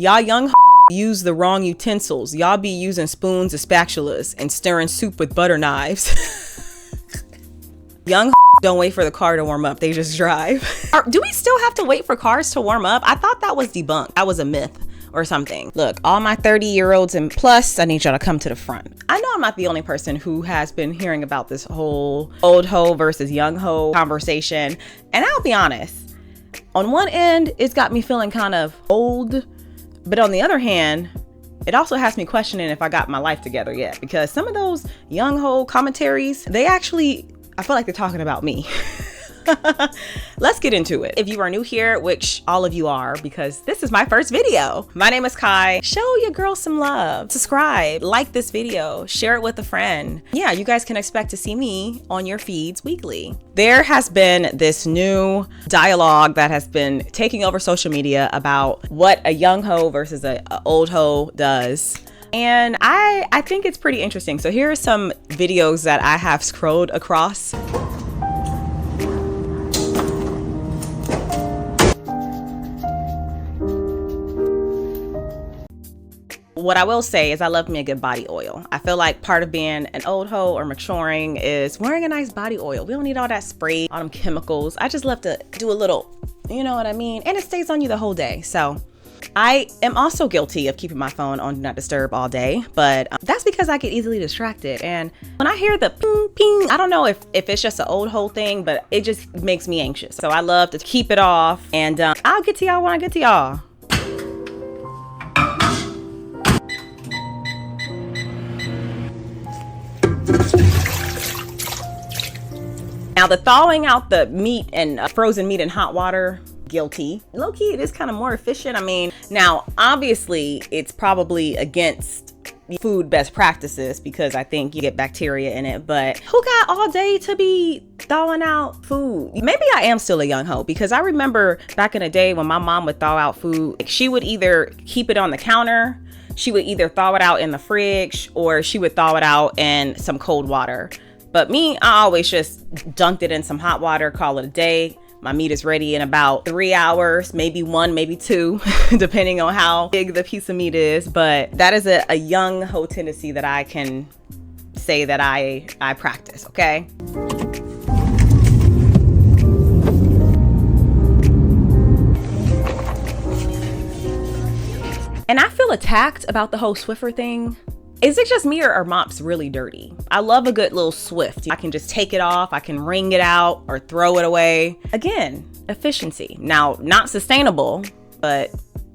Y'all young use the wrong utensils. Y'all be using spoons and spatulas and stirring soup with butter knives. Young don't wait for the car to warm up. They just drive. Do we still have to wait for cars to warm up? I thought that was debunked. That was a myth or something. Look, all my 30-year-olds and plus, I need y'all to come to the front. I know I'm not the only person who has been hearing about this whole old hoe versus young hoe conversation. And I'll be honest, on one end, it's got me feeling kind of old. But on the other hand, it also has me questioning if I got my life together yet, because some of those young hoe commentaries, I feel like they're talking about me. Let's get into it. If you are new here, which all of you are, because this is my first video. My name is Kai. Show your girl some love. Subscribe, like this video, share it with a friend. Yeah, you guys can expect to see me on your feeds weekly. There has been this new dialogue that has been taking over social media about what a young hoe versus a old hoe does. And I think it's pretty interesting. So here are some videos that I have scrolled across. What I will say is I love me a good body oil. I feel like part of being an old hoe or maturing is wearing a nice body oil. We don't need all that spray, all them chemicals. I just love to do a little, you know what I mean? And it stays on you the whole day. So I am also guilty of keeping my phone on Do Not Disturb all day, but that's because I get easily distracted. And when I hear the ping, ping, I don't know if it's just an old hoe thing, but it just makes me anxious. So I love to keep it off, and I'll get to y'all when I get to y'all. Now, the thawing out the meat and frozen meat in hot water, guilty. Low key, it is kind of more efficient. I mean, now, obviously, it's probably against food best practices because I think you get bacteria in it, but who got all day to be thawing out food? Maybe I am still a young hoe, because I remember back in the day when my mom would thaw out food, she would either keep it on the counter, she would either thaw it out in the fridge, or she would thaw it out in some cold water. But me, I always just dunked it in some hot water, call it a day. My meat is ready in about 3 hours, maybe 1, maybe 2, depending on how big the piece of meat is. But that is a young hoe tendency that I can say that I practice, okay? And I feel attacked about the whole Swiffer thing. Is it just me, or are mops really dirty? I love a good little Swift. I can just take it off, I can wring it out or throw it away. Again, efficiency. Now, not sustainable, but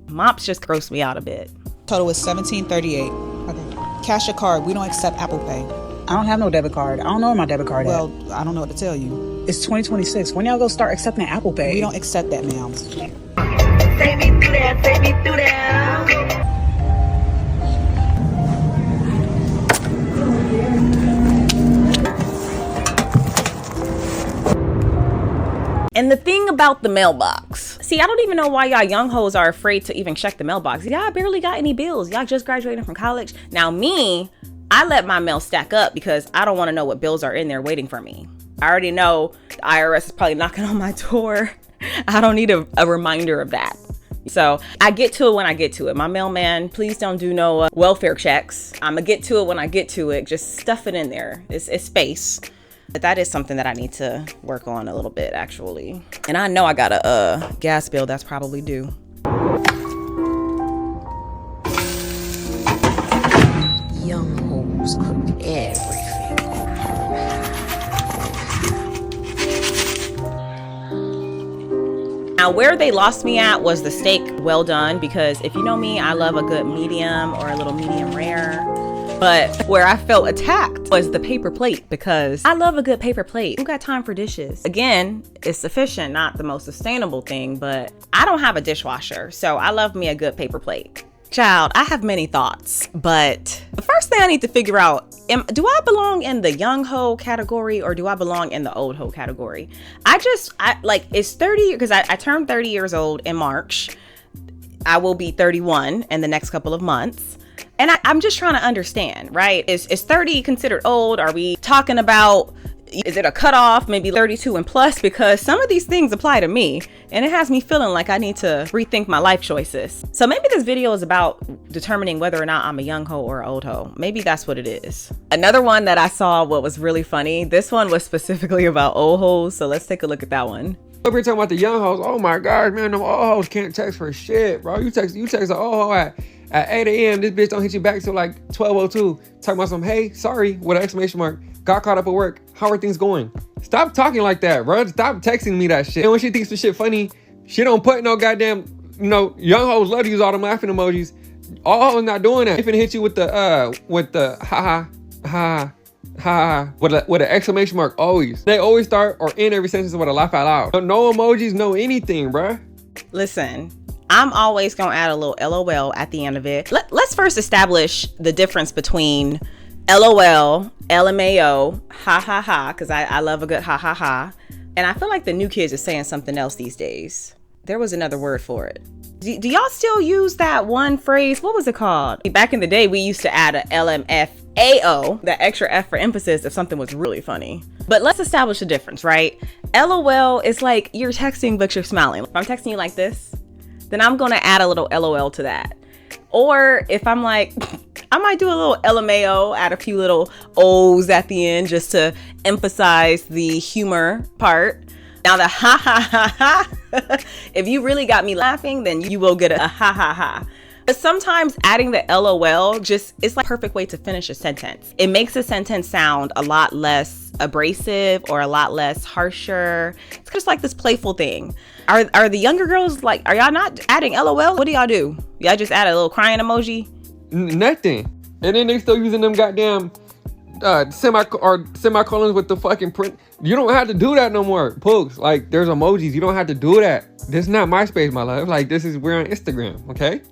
mops just gross me out a bit. Total is $17.38. Okay. Cash or card, we don't accept Apple Pay. I don't have no debit card. I don't know where my debit card is. Well, I don't know what to tell you. It's 2026. When y'all go start accepting Apple Pay? We don't accept that, ma'am. Take me through that, take me through that. And the thing about the mailbox, see, I don't even know why y'all young hoes are afraid to even check the mailbox. Y'all barely got any bills. Y'all just graduated from college. Now me, I let my mail stack up because I don't want to know what bills are in there waiting for me. I already know the IRS is probably knocking on my door. I don't need a reminder of that. So I get to it when I get to it. My mailman, please don't do no welfare checks. I'm gonna get to it when I get to it. Just stuff it in there. It's space. But that is something that I need to work on a little bit, actually. And I know I got a gas bill that's probably due. Young hoes cook everything. Now, where they lost me at was the steak well done, because if you know me, I love a good medium or a little medium rare. But where I felt attacked was the paper plate, because I love a good paper plate. Who got time for dishes? Again, it's sufficient, not the most sustainable thing, but I don't have a dishwasher, so I love me a good paper plate. Child, I have many thoughts, but the first thing I need to figure out, do I belong in the young hoe category or do I belong in the old hoe category? It's 30, because I turned 30 years old in March. I will be 31 in the next couple of months. And I'm just trying to understand, right? Is 30 considered old? Are we talking about Is it a cutoff, maybe 32 and plus? Because some of these things apply to me, and it has me feeling like I need to rethink my life choices. So maybe this video is about determining whether or not I'm a young hoe or an old hoe. Maybe that's what it is. Another one that I saw, what was really funny, this one was specifically about old hoes, so let's take a look at that one. Up here talking about the young hoes. Oh my gosh, man, them old hoes can't text for shit, bro. You text an old hoe at 8 a.m. This bitch don't hit you back till like 12:02. Talking about some, hey, sorry, with an exclamation mark. Got caught up at work. How are things going? Stop talking like that, bro. Stop texting me that shit. And when she thinks the shit funny, she don't put no goddamn, young hoes love to use all them laughing emojis. All hoes not doing that. They finna hit you with the ha ha ha with an exclamation mark always. They always start or end every sentence with a laugh out loud. No emojis, no anything, bruh. Listen, I'm always gonna add a little LOL at the end of it. Let's first establish the difference between LOL, LMAO, ha ha ha, because I love a good ha ha ha. And I feel like the new kids are saying something else these days. There was another word for it. Do y'all still use that one phrase? What was it called? Back in the day, we used to add a LMFAO, that extra F for emphasis if something was really funny. But let's establish a difference, right? LOL is like you're texting, but you're smiling. If I'm texting you like this, then I'm gonna add a little LOL to that. Or if I'm like, I might do a little LMAO, add a few little O's at the end just to emphasize the humor part. Now the ha ha ha ha, if you really got me laughing, then you will get a ha ha ha. But sometimes adding the LOL it's like a perfect way to finish a sentence. It makes a sentence sound a lot less abrasive or a lot less harsher. It's just like this playful thing. Are the younger girls like, are y'all not adding LOL? What do y'all do? Y'all just add a little crying emoji? Nothing. And then they still using them goddamn semicolons with the fucking print. You don't have to do that no more, folks. Like, there's emojis. You don't have to do that. This is not MySpace, my love. Like, we're on Instagram, okay?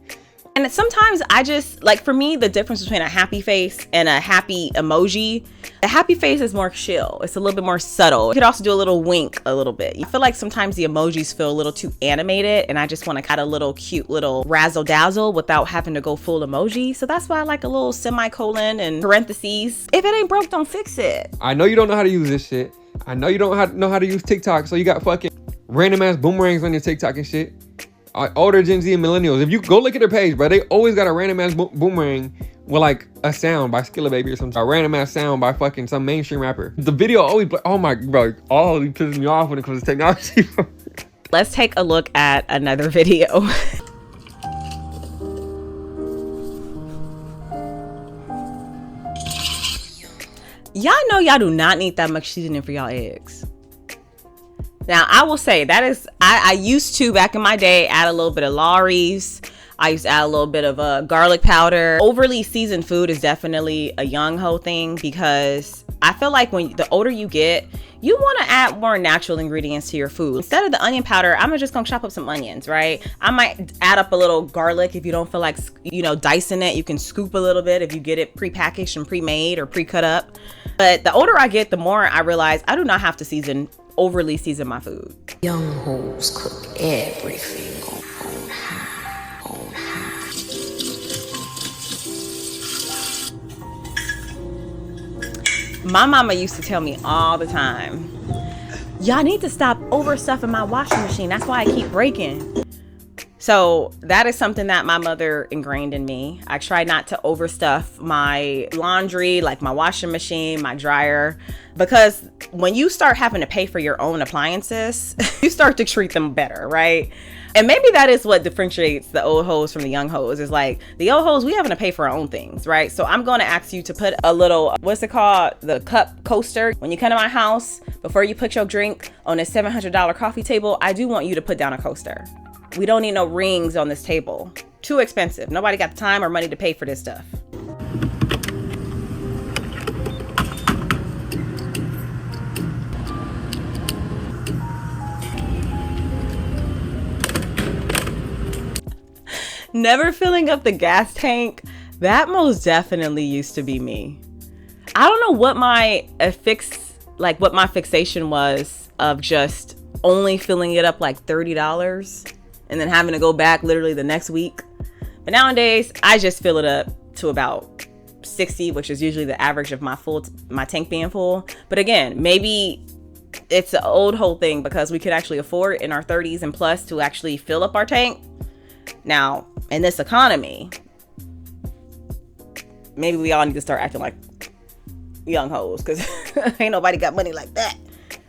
And sometimes I just, like, for me, the difference between a happy face and a happy emoji, the happy face is more chill. It's a little bit more subtle. You could also do a little wink a little bit. You feel like sometimes the emojis feel a little too animated, and I just want to add a little cute little razzle dazzle without having to go full emoji. So that's why I like a little semicolon and parentheses. If it ain't broke, don't fix it. I know you don't know how to use this shit. I know you don't know how to use TikTok, so you got fucking random ass boomerangs on your TikTok and shit. Older Gen Z and Millennials, if you go look at their page, bro, they always got a random ass boomerang with like a sound by Skilla Baby or something. A random ass sound by fucking some mainstream rapper. The video always, oh my, bro, all he pisses me off when it comes to technology. Let's take a look at another video. Y'all know y'all do not need that much seasoning for y'all eggs. Now, I will say that is, I used to, back in my day, add a little bit of Lawry's. I used to add a little bit of garlic powder. Overly seasoned food is definitely a young hoe thing, because I feel like when the older you get, you want to add more natural ingredients to your food. Instead of the onion powder, I'm just gonna chop up some onions, right? I might add up a little garlic. If you don't feel like, dicing it, you can scoop a little bit if you get it pre-packaged and pre-made or pre-cut up. But the older I get, the more I realize I do not have to overly season my food. Young hoes cook everything on high. My mama used to tell me all the time, y'all need to stop overstuffing my washing machine. That's why I keep breaking. So that is something that my mother ingrained in me. I try not to overstuff my laundry, like my washing machine, my dryer, because when you start having to pay for your own appliances, you start to treat them better, right? And maybe that is what differentiates the old hoes from the young hoes, is like the old hoes, we having to pay for our own things, right? So I'm going to ask you to put a little, what's it called? The cup coaster. When you come to my house, before you put your drink on this $700 coffee table, I do want you to put down a coaster. We don't need no rings on this table. Too expensive. Nobody got the time or money to pay for this stuff. Never filling up the gas tank. That most definitely used to be me. I don't know what my fixation was of just only filling it up like $30 and then having to go back literally the next week. But nowadays, I just fill it up to about 60, which is usually the average of my tank being full. But again, maybe it's an old whole thing because we could actually afford in our 30s and plus to actually fill up our tank. Now, in this economy, maybe we all need to start acting like young hoes because ain't nobody got money like that.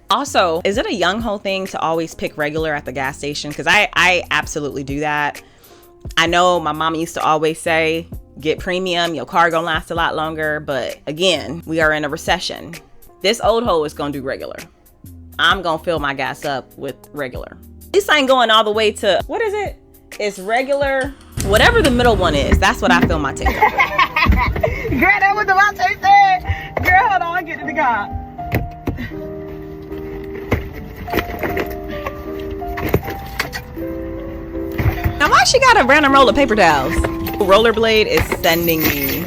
Also, is it a young hoe thing to always pick regular at the gas station? Because I absolutely do that. I know my mom used to always say, get premium, your car gonna last a lot longer. But again, we are in a recession. This old hoe is gonna do regular. I'm gonna fill my gas up with regular. This ain't going all the way to, what is it? It's regular. Whatever the middle one is, that's what I fill my tank up with. Girl, that was what I said. Girl, hold on, get to the car. Now, why she got a random roll of paper towels? Rollerblade is sending me.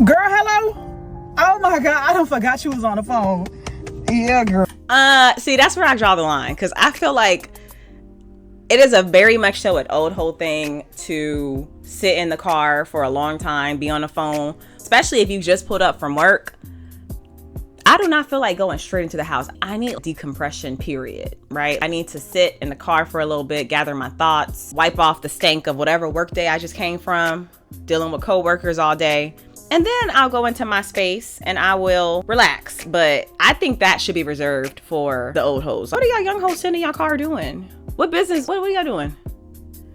Girl, hello? Oh my God, I done forgot you was on the phone. Yeah, girl. See, that's where I draw the line, because I feel like it is a very much so an old whole thing to sit in the car for a long time, be on the phone, especially if you just pulled up from work. I do not feel like going straight into the house. I need decompression, period, right? I need to sit in the car for a little bit, gather my thoughts, wipe off the stank of whatever work day I just came from, dealing with coworkers all day. And then I'll go into my space and I will relax. But I think that should be reserved for the old hoes. What are y'all young hoes sitting in y'all car doing? What business? What are y'all doing?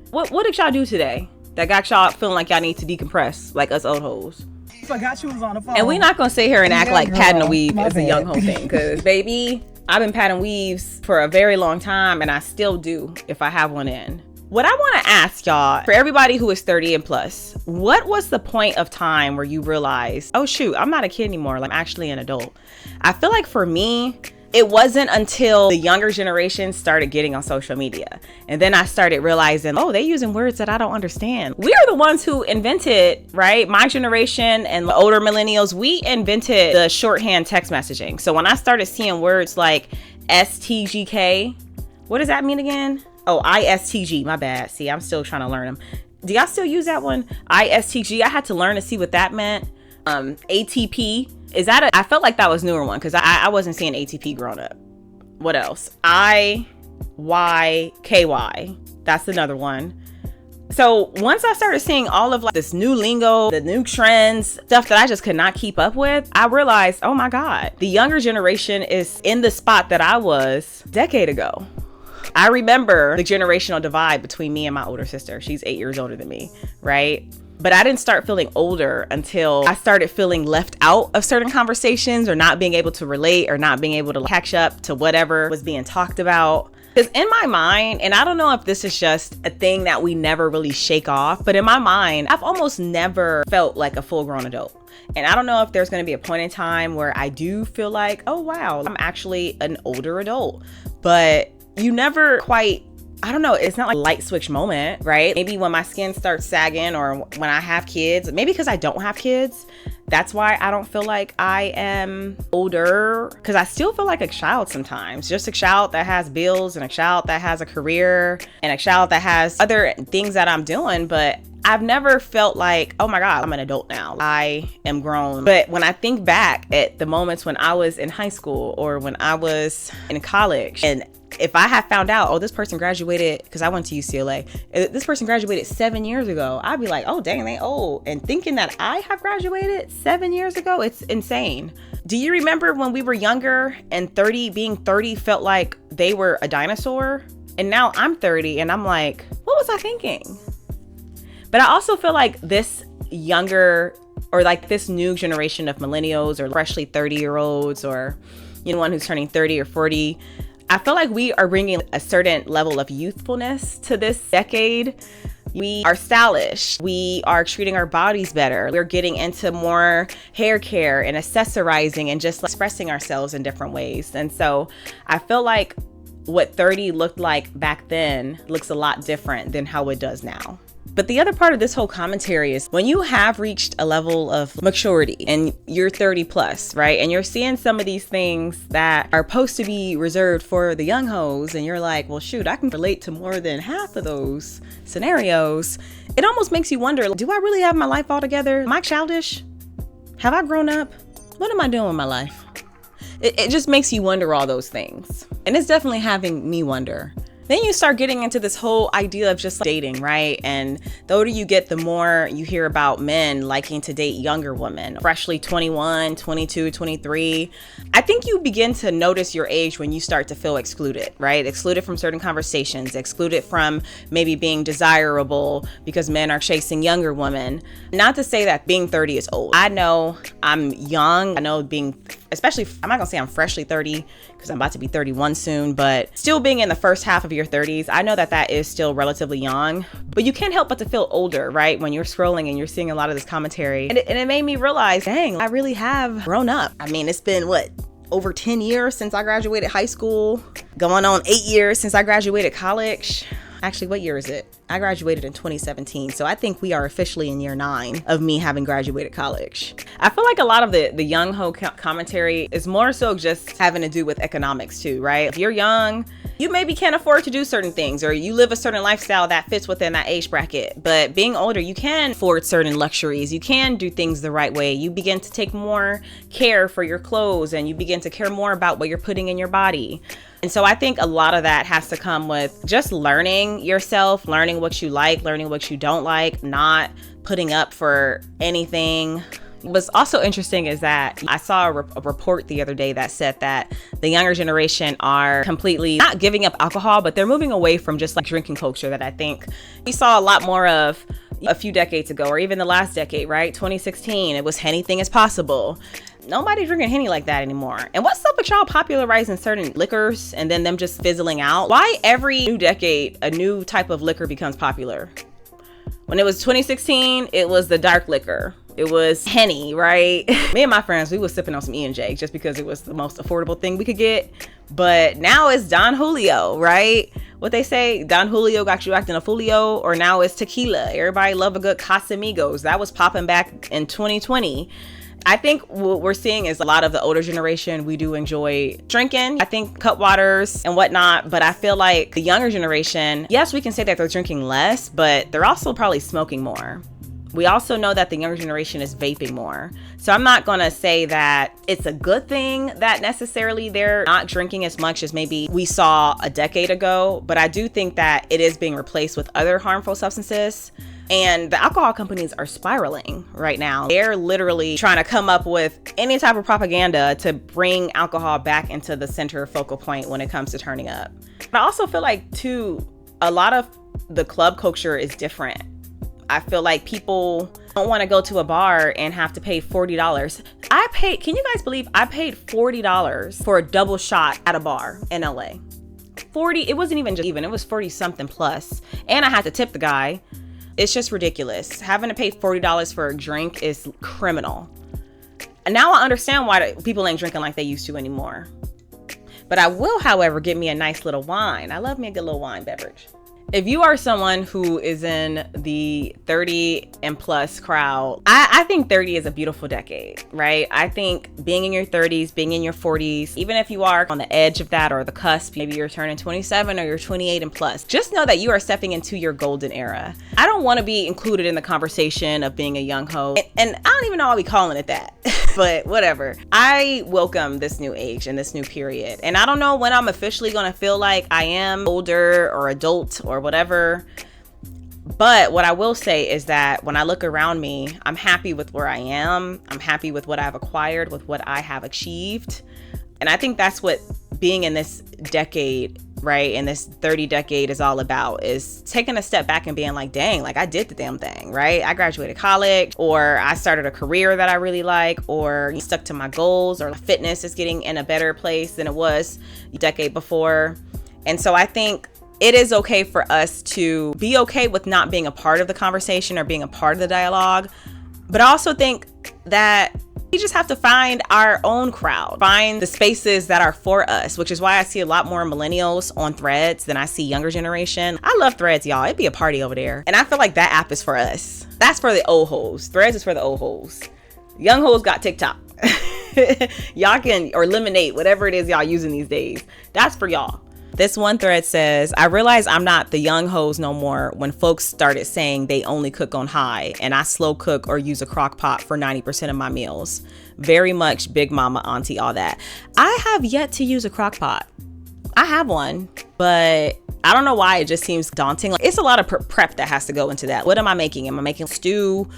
What did y'all do today that got y'all feeling like y'all need to decompress like us old hoes? Forgot you was on the phone. And we not gonna sit here and act like girl, patting a weave my is a bad. young hoe thing. Cause baby, I've been patting weaves for a very long time and I still do if I have one in. What I wanna ask y'all, for everybody who is 30 and plus, what was the point of time where you realized, oh shoot, I'm not a kid anymore, like I'm actually an adult? I feel like for me, it wasn't until the younger generation started getting on social media. And then I started realizing, oh, they using words that I don't understand. We are the ones who invented, right? My generation and the older millennials, we invented the shorthand text messaging. So when I started seeing words like STGK, what does that mean again? Oh, ISTG, my bad. See, I'm still trying to learn them. Do y'all still use that one? ISTG, I had to learn to see what that meant. ATP. Is that I felt like that was a newer one because I wasn't seeing ATP growing up. What else? IYKY. That's another one. So once I started seeing all of like this new lingo, the new trends, stuff that I just could not keep up with, I realized, oh my God, the younger generation is in the spot that I was a decade ago. I remember the generational divide between me and my older sister. She's 8 years older than me, right? But I didn't start feeling older until I started feeling left out of certain conversations or not being able to relate or not being able to catch up to whatever was being talked about. Because in my mind, and I don't know if this is just a thing that we never really shake off, but in my mind, I've almost never felt like a full-grown adult. And I don't know if there's going to be a point in time where I do feel like, oh wow, I'm actually an older adult. But you never quite, I don't know, it's not like a light switch moment, right? Maybe when my skin starts sagging or when I have kids, maybe because I don't have kids, that's why I don't feel like I am older, because I still feel like a child sometimes. Just a child that has bills and a child that has a career and a child that has other things that I'm doing, but I've never felt like, oh my God, I'm an adult now. I am grown. But when I think back at the moments when I was in high school or when I was in college, and if I had found out, oh, this person graduated, because I went to UCLA, this person graduated 7 years ago, I'd be like, oh, dang, they old. And thinking that I have graduated 7 years ago, it's insane. Do you remember when we were younger and being 30 felt like they were a dinosaur? And now I'm 30 and I'm like, what was I thinking? But I also feel like this younger or like this new generation of millennials or freshly 30-year-olds or one who's turning 30 or 40, I feel like we are bringing a certain level of youthfulness to this decade. We are stylish. We are treating our bodies better. We're getting into more hair care and accessorizing and just expressing ourselves in different ways. And so I feel like what 30 looked like back then looks a lot different than how it does now. But the other part of this whole commentary is when you have reached a level of maturity and you're 30 plus, right? And you're seeing some of these things that are supposed to be reserved for the young hoes. And you're like, well, shoot, I can relate to more than half of those scenarios. It almost makes you wonder, do I really have my life all together? Am I childish? Have I grown up? What am I doing with my life? It just makes you wonder all those things. And it's definitely having me wonder. Then you start getting into this whole idea of just dating, right? And the older you get, the more you hear about men liking to date younger women, freshly 21, 22, 23. I think you begin to notice your age when you start to feel excluded, right? Excluded from certain conversations, excluded from maybe being desirable because men are chasing younger women. Not to say that being 30 is old. I know I'm young. I know especially, I'm not gonna say I'm freshly 30 because I'm about to be 31 soon, but still being in the first half of your 30s, I know that is still relatively young, but you can't help but to feel older, right? When you're scrolling and you're seeing a lot of this commentary. And it made me realize, dang, I really have grown up. I mean, it's been over 10 years since I graduated high school, going on 8 years since I graduated college. Actually, what year is it? I graduated in 2017, so I think we are officially in year 9 of me having graduated college. I feel like a lot of the young ho commentary is more so just having to do with economics too, right? If you're young, you maybe can't afford to do certain things, or you live a certain lifestyle that fits within that age bracket. But being older, you can afford certain luxuries. You can do things the right way. You begin to take more care for your clothes, and you begin to care more about what you're putting in your body. And so I think a lot of that has to come with just learning yourself, learning what you like, learning what you don't like, not putting up for anything. What's also interesting is that I saw a report the other day that said that the younger generation are completely not giving up alcohol, but they're moving away from just like drinking culture that I think we saw a lot more of a few decades ago, or even the last decade, right? 2016, it was anything is possible. Nobody drinking Henny like that anymore. And what's up with y'all popularizing certain liquors and then them just fizzling out? Why every new decade, a new type of liquor becomes popular? When it was 2016, it was the dark liquor. It was Henny, right? Me and my friends, we was sipping on some E&J just because it was the most affordable thing we could get. But now it's Don Julio, right? What they say, Don Julio got you acting a foolio, or now it's tequila. Everybody love a good Casamigos. That was popping back in 2020. I think what we're seeing is a lot of the older generation, we do enjoy drinking. I think Cutwaters and whatnot, but I feel like the younger generation, yes, we can say that they're drinking less, but they're also probably smoking more. We also know that the younger generation is vaping more. So I'm not gonna say that it's a good thing that necessarily they're not drinking as much as maybe we saw a decade ago, but I do think that it is being replaced with other harmful substances. And the alcohol companies are spiraling right now. They're literally trying to come up with any type of propaganda to bring alcohol back into the center focal point when it comes to turning up. But I also feel like too, a lot of the club culture is different. I feel like people don't want to go to a bar and have to pay $40. Can you guys believe I paid $40 for a double shot at a bar in LA? 40, it wasn't even it was 40 something plus. And I had to tip the guy. It's just ridiculous. Having to pay $40 for a drink is criminal. And now I understand why people ain't drinking like they used to anymore. But I will, however, get me a nice little wine. I love me a good little wine beverage. If you are someone who is in the 30 and plus crowd, I think 30 is a beautiful decade, right? I think being in your 30s, being in your 40s, even if you are on the edge of that or the cusp, maybe you're turning 27 or you're 28 and plus, just know that you are stepping into your golden era. I don't want to be included in the conversation of being a young hoe. And I don't even know I'll be calling it that, but whatever. I welcome this new age and this new period. And I don't know when I'm officially going to feel like I am older or adult or whatever. But what I will say is that when I look around me, I'm happy with where I am. I'm happy with what I've acquired, with what I have achieved. And I think that's what being in this decade, right, in this 30 decade is all about, is taking a step back and being like, dang, like I did the damn thing, right? I graduated college, or I started a career that I really like, or stuck to my goals, or fitness is getting in a better place than it was a decade before. And so I think it is okay for us to be okay with not being a part of the conversation or being a part of the dialogue. But I also think that We just have to find our own crowd, find the spaces that are for us, which is why I see a lot more millennials on Threads than I see younger generation. I love Threads, y'all. It'd be a party over there. And I feel like that app is for us. That's for the old hoes. Threads is for the old hoes. Young hoes got TikTok. Y'all can, or Lemonade, whatever it is y'all using these days. That's for y'all. This one thread says, I realize I'm not the young hoes no more when folks started saying they only cook on high and I slow cook or use a crock pot for 90% of my meals. Very much big mama, auntie, all that. I have yet to use a crock pot. I have one, but I don't know why it just seems daunting. Like, it's a lot of prep that has to go into that. What am I making? Am I making stew?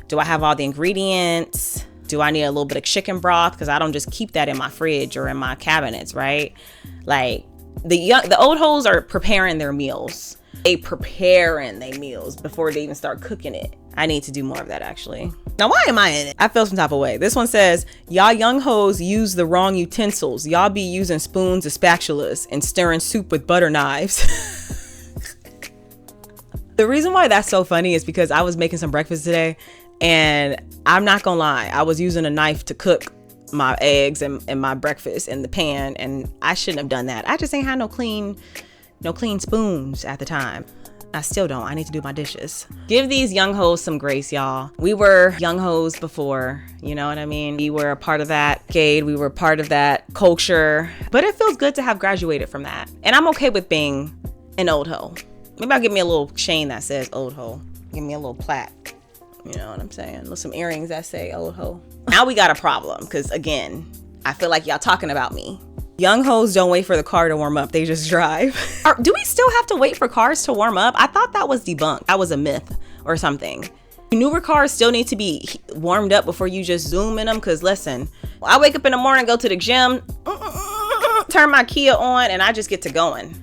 Do I have all the ingredients? Do I need a little bit of chicken broth? Because I don't just keep that in my fridge or in my cabinets, right? Like, the old hoes are preparing their meals. They preparing their meals before they even start cooking it. I need to do more of that, actually. Now, why am I in it? I feel some type of way. This one says, y'all young hoes use the wrong utensils. Y'all be using spoons and spatulas and stirring soup with butter knives. The reason why that's so funny is because I was making some breakfast today, and I'm not gonna lie, I was using a knife to cook my eggs and my breakfast in the pan, and I shouldn't have done that. I just ain't had no clean spoons at the time. I still don't. I need to do my dishes. Give these young hoes some grace, y'all. We were young hoes before, you know what I mean? We were a part of that decade. We were part of that culture, but it feels good to have graduated from that. And I'm okay with being an old hoe. Maybe I'll give me a little chain that says old hoe. Give me a little plaque. You know what I'm saying? With some earrings that say old hoe. Now we got a problem, because again, I feel like y'all talking about me. Young hoes don't wait for the car to warm up, they just drive. Do we still have to wait for cars to warm up? I thought that was debunked. That was a myth or something. Newer cars still need to be warmed up before you just zoom in them, because listen, I wake up in the morning, go to the gym, turn my Kia on, and I just get to going.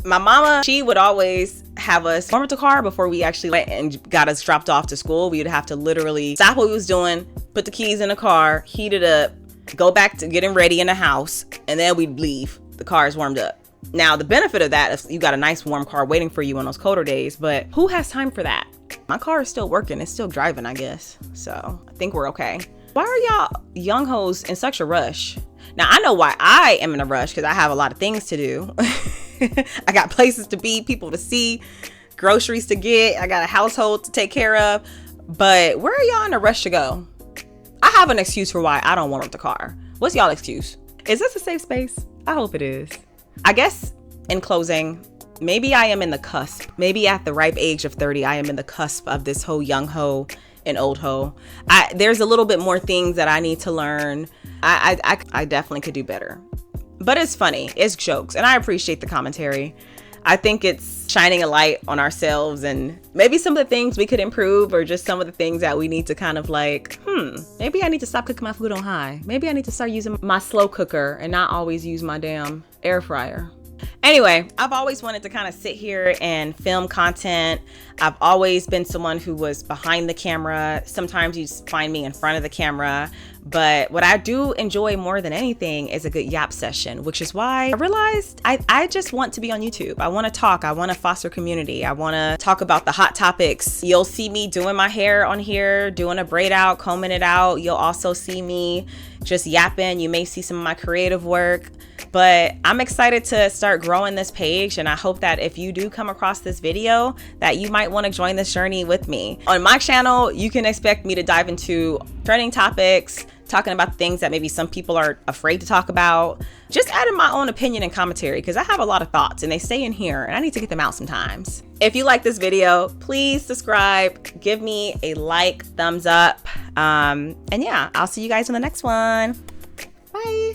My mama, she would always have us warm up the car before we actually went and got us dropped off to school. We would have to literally stop what we was doing, put the keys in the car, heat it up, go back to getting ready in the house, and then we'd leave. The car is warmed up. Now, the benefit of that is you got a nice warm car waiting for you on those colder days, but who has time for that? My car is still working. It's still driving, I guess. So I think we're okay. Why are y'all young hoes in such a rush? Now, I know why I am in a rush, because I have a lot of things to do. I got places to be, people to see, groceries to get. I got a household to take care of. But where are y'all in a rush to go? I have an excuse for why I don't warm up the car. What's y'all excuse? Is this a safe space? I hope it is. I guess in closing, maybe I am in the cusp. Maybe at the ripe age of 30, I am in the cusp of this whole young hoe and old hoe. There's a little bit more things that I need to learn. I definitely could do better. But it's funny. It's jokes. And I appreciate the commentary. I think it's shining a light on ourselves and maybe some of the things we could improve, or just some of the things that we need to kind of like, maybe I need to stop cooking my food on high. Maybe I need to start using my slow cooker and not always use my damn air fryer. Anyway, I've always wanted to kind of sit here and film content. I've always been someone who was behind the camera. Sometimes you find me in front of the camera. But what I do enjoy more than anything is a good yap session, which is why I realized I just want to be on YouTube. I want to talk. I want to foster community. I want to talk about the hot topics. You'll see me doing my hair on here, doing a braid out, combing it out. You'll also see me just yapping. You may see some of my creative work. But I'm excited to start growing this page, and I hope that if you do come across this video, that you might want to join this journey with me. On my channel, you can expect me to dive into trending topics, talking about things that maybe some people are afraid to talk about, just adding my own opinion and commentary, because I have a lot of thoughts and they stay in here and I need to get them out sometimes. If you like this video, please subscribe, give me a like, thumbs up, and yeah, I'll see you guys in the next one. Bye.